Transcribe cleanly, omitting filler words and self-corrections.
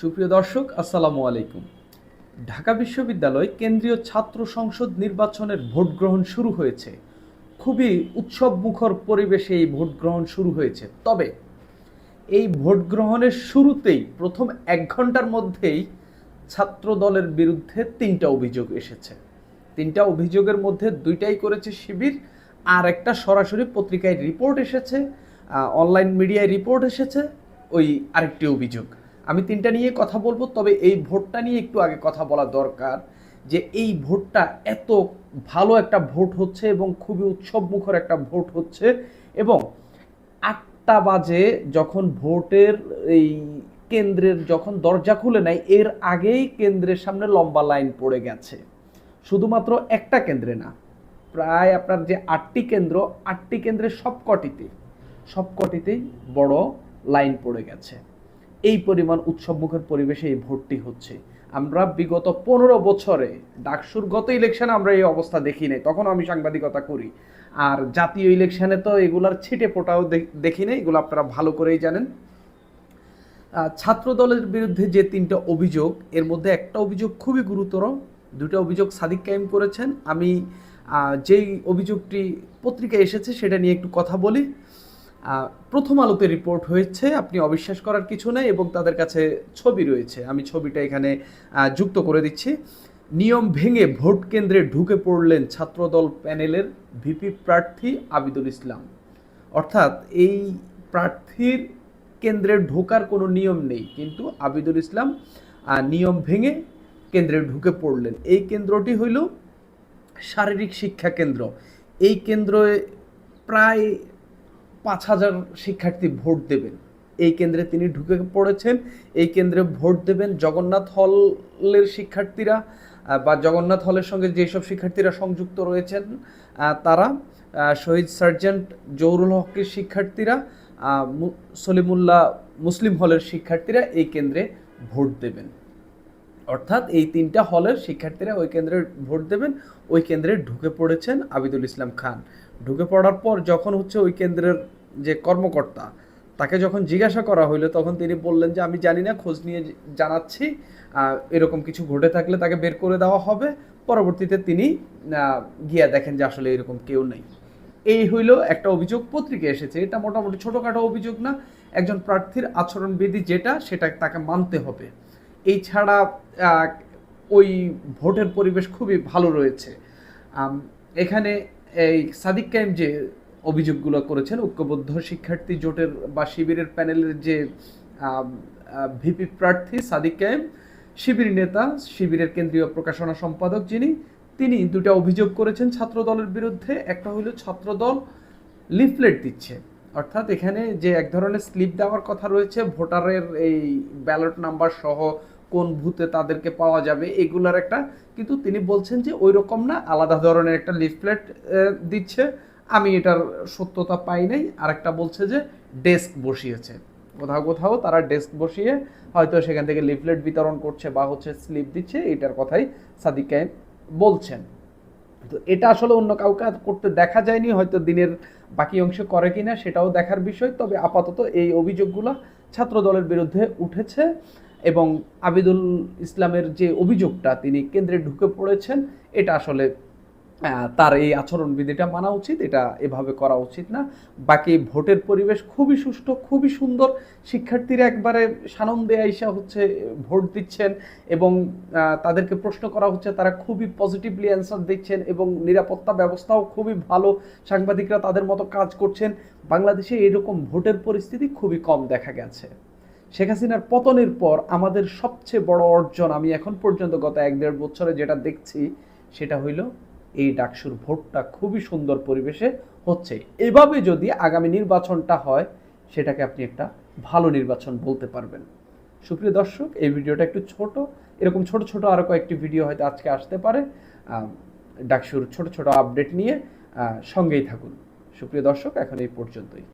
সুপ্রিয় দর্শক, আসসালামু আলাইকুম। ঢাকা বিশ্ববিদ্যালয় কেন্দ্রীয় ছাত্র সংসদ নির্বাচনের ভোট গ্রহণ শুরু হয়েছে। খুবই উৎসবমুখর পরিবেশে এই ভোট গ্রহণ শুরু হয়েছে। তবে এই ভোট গ্রহণের শুরুতেই প্রথম ১ ঘন্টার মধ্যেই ছাত্র দলের বিরুদ্ধে ৩টা অভিযোগ এসেছে। ৩টা অভিযোগের মধ্যে ২টাই করেছে শিবির, আর একটা সরাসরি পত্রিকায় রিপোর্ট এসেছে, অনলাইন মিডিয়ায় রিপোর্ট এসেছে ওই আরেকটি অভিযোগ। আমি ৩টা নিয়ে কথা বলবো, তবে এই ভোটটা নিয়ে একটু আগে কথা বলা দরকার যে এই ভোটটা এত ভালো একটা ভোট হচ্ছে এবং খুবই উৎসবমুখর একটা ভোট হচ্ছে। এবং ৮টা বাজে যখন ভোটের এই কেন্দ্রের যখন দরজা খুলে নেয়, এর আগেই কেন্দ্রের সামনে লম্বা লাইন পড়ে গেছে। শুধুমাত্র একটা কেন্দ্রে না, প্রায় আপনার যে ৮টি কেন্দ্র, ৮টি কেন্দ্রের সবকটিতেই বড় লাইন পড়ে গেছে। এই পরিমাণ উৎসবমুখর পরিবেশে এই ভোটটি হচ্ছে। আমরা বিগত ১৫ বছরে ডাকসুর গত ইলেকশনে আমরা এই অবস্থা দেখি নাই, তখন আমি সাংবাদিকতা করি। আর জাতীয় ইলেকশনে তো এগুলার ছিটে ফোটাও দেখি নাই, এগুলো আপনারা ভালো করেই জানেন। ছাত্র দলের বিরুদ্ধে যে ৩টা অভিযোগ, এর মধ্যে একটা অভিযোগ খুবই গুরুতর, ২টা অভিযোগ সাদিক কায়েম করেছেন। আমি যেই অভিযোগটি পত্রিকায় এসেছে সেটা নিয়ে একটু কথা বলি। প্রথম আলোতে রিপোর্ট হয়েছে, আপনি অবিশ্বাস করার কিছু নেই, এবং তাদের কাছে ছবি রয়েছে, আমি ছবিটা এখানে যুক্ত করে দিচ্ছি। নিয়ম ভেঙে ভোট কেন্দ্রে ঢুকে পড়লেন ছাত্রদল প্যানেলের ভিপি প্রার্থী আবিদুল ইসলাম। অর্থাৎ এই প্রার্থীর কেন্দ্রে ঢোকার কোনো নিয়ম নেই, কিন্তু আবিদুল ইসলাম নিয়ম ভেঙে কেন্দ্রে ঢুকে পড়লেন। এই কেন্দ্রটি হইল শারীরিক শিক্ষা কেন্দ্র। এই কেন্দ্রে প্রায় ৫,০০০ শিক্ষার্থী ভোট দেবেন। এই কেন্দ্রে তিনি ঢুকে পড়েছেন। এই কেন্দ্রে ভোট দেবেন জগন্নাথ হলের শিক্ষার্থীরা, বা জগন্নাথ হলের সঙ্গে যেসব শিক্ষার্থীরা সংযুক্ত রয়েছেন তারা, শহীদ সার্জেন্ট জহুরুল হকের শিক্ষার্থীরা, সলিমুল্লাহ মুসলিম হলের শিক্ষার্থীরা এই কেন্দ্রে ভোট দেবেন। অর্থাৎ এই ৩টা হলের শিক্ষার্থীরা ওই কেন্দ্রে ভোট দেবেন। ওই কেন্দ্রে ঢুকে পড়েছেন আবিদুল ইসলাম খান। ঢুকে পড়ার পর যখন ওই কেন্দ্রের যে কর্মকর্তা, তাকে যখন জিজ্ঞাসা করা হইলো, তখন তিনি বললেন যে আমি জানি না, খোঁজ নিয়ে জানাচ্ছি, এরকম কিছু ঘটে থাকলে তাকে বের করে দেওয়া হবে। পরবর্তীতে তিনি গিয়া দেখেন যে আসলে এরকম কেউ নেই। এই হইল একটা অভিযোগ, পত্রিকায় এসেছে। এটা মোটামুটি ছোটোখাটো অভিযোগ না, একজন প্রার্থীর আচরণবিধি সেটা তাকে মানতে হবে। এই ছাড়া ওই ভোটের পরিবেশ খুবই ভালো রয়েছে। এখানে এই সাদিক কায়েম যে অভিযোগগুলো করেছেন, ঐক্যবদ্ধ শিক্ষার্থী জোটের বা শিবিরের প্যানেলের যে ভিপি প্রার্থী সাদিক কায়েম, শিবির নেতা, শিবিরের কেন্দ্রীয় প্রকাশনা সম্পাদক তিনি 2টা অভিযোগ করেছেন ছাত্র দলের বিরুদ্ধে। একটা হলো ছাত্রদল লিফলেট দিচ্ছে, অর্থাৎ এখানে যে এক ধরনের স্লিপ দেওয়ার কথা রয়েছে, ভোটারের এই ব্যালট নাম্বার সহ কোন বুথে তাদেরকে পাওয়া যাবে এগুলার একটা, কিন্তু তিনি বলছেন যে ওই রকম না, আলাদা ধরনের একটা লিফলেট দিচ্ছে। আমি এটার সত্যতা পাই নাই। আর একটা বলছে যে ডেস্ক বসিয়েছে, কোথাও তারা ডেস্ক বসিয়ে হয়তো সেখান থেকে লিফলেট বিতরণ করছে বা স্লিপ দিচ্ছে, এটার কথাই সাদিক কায়েম বলছেন। তো এটা আসলে অন্য কাউকে করতে দেখা যায়নি, হয়তো দিনের বাকি অংশে করে কিনা সেটাও দেখার বিষয়। তবে আপাতত এই অভিযোগগুলো ছাত্র দলের বিরুদ্ধে উঠেছে, এবং আবিদুল ইসলামের যে অভিযোগটা তিনি কেন্দ্রে ঢুকে পড়েছেন, এটা আসলে তার এই আচরণবিধিটা মানা উচিত, এটা এভাবে করা উচিত না। বাকি ভোটের পরিবেশ খুবই সুষ্ঠু, খুবই সুন্দর। শিক্ষার্থীরা একবারে সানন্দে আইসা ভোট দিচ্ছেন, এবং তাদেরকে প্রশ্ন করা হচ্ছে, তারা খুবই পজিটিভলি অ্যান্সার দিচ্ছেন, এবং নিরাপত্তা ব্যবস্থাও খুবই ভালো। সাংবাদিকরা তাদের মতো কাজ করছেন। বাংলাদেশে এরকম ভোটের পরিস্থিতি খুবই কম দেখা গেছে। শেখ হাসিনার পতনের পর আমাদের সবচেয়ে বড় অর্জন আমি এখন পর্যন্ত গত 1-1.5 বছরে যেটা দেখছি, সেটা হইল এই ডাকসুর ভোটটা খুবই সুন্দর পরিবেশে হচ্ছে। এভাবে যদি আগামী নির্বাচনটা হয়, সেটাকে আপনি একটা ভালো নির্বাচন বলতে পারবেন। সুপ্রিয় দর্শক, এই ভিডিওটা একটু ছোট, এরকম ছোট ছোট আরও কয়েকটি ভিডিও হয়তো আজকে আসতে পারে ডাকসুর ছোট ছোট আপডেট নিয়ে। সঙ্গেই থাকুন। সুপ্রিয় দর্শক, এখন এই পর্যন্তই।